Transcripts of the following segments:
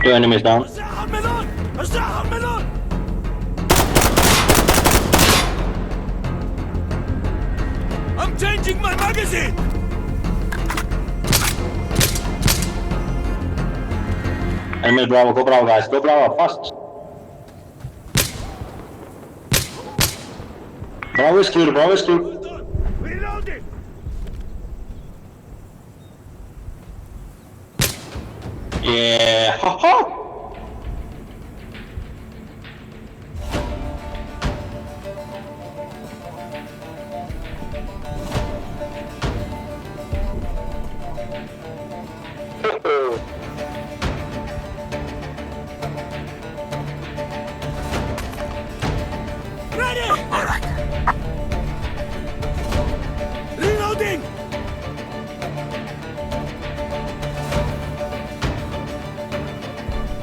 Two enemies down. I'm changing my magazine! Enemy Bravo, go Bravo guys, go Bravo, fast! Bravo is clear, Bravo is clear. Reloading! Yeah, haha! Ready! Alright. Reloading!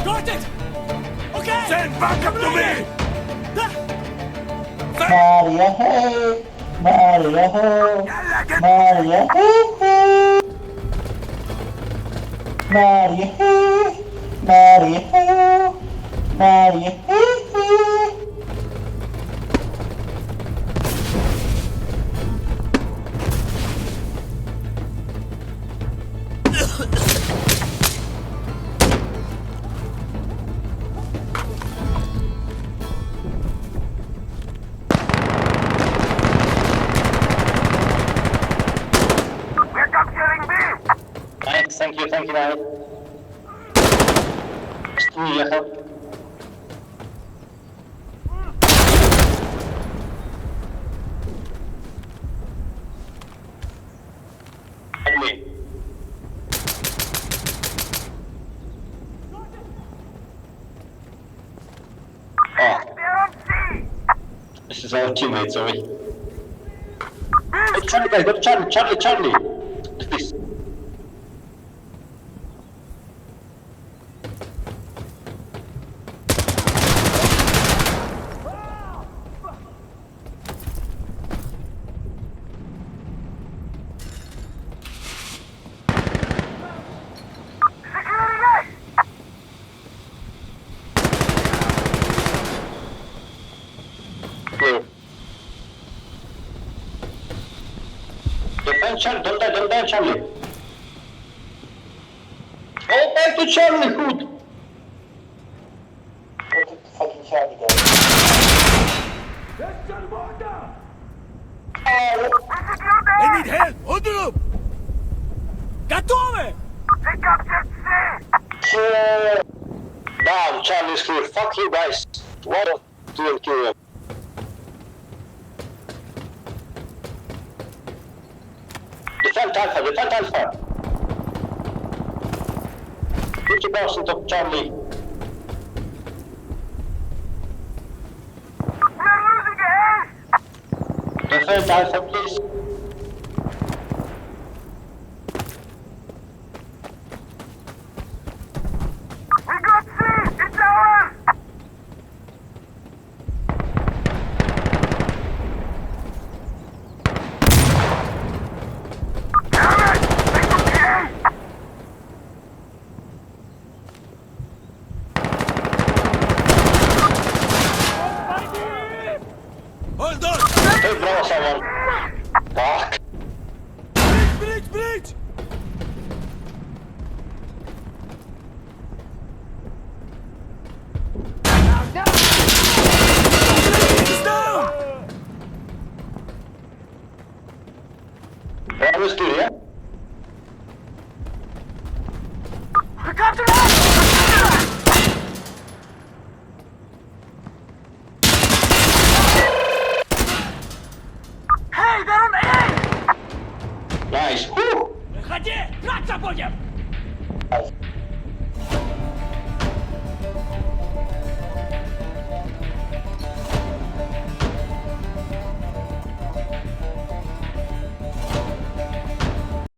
Got it! Okay! Send backup to me! Maria, hey! Maria, hey! Maria, hey! Maria, hey! Maria, hey! Maria, hey! We're capturing B! Nice, thank you, guys. Ехал. Enemy. Oh, They're on C! this is our teammate, sorry. Hey, Charlie guys, go to Charlie! What's this? Securing A! Clear. Defend Charlie, don't die Charlie. Go back to Charlie, Hood! Look at the fucking Charlie guy. Let's get water! Oh, They need help! Order up! Готовы! They captured C! shit! Down, Charlie's clear. Fuck you guys. Why don't you kill him? Defend Alpha. 50% of Charlie. We're losing A! Defend Alpha, please. We got C! It's ours! Damn it! They took the A! Hold on! Hey, bravo, someone. Fuck. Bridge! He's down! Bravo is clear, yeah? We captured A! Hey, they're on A! Nice. Woo! Выходи! Драться будем!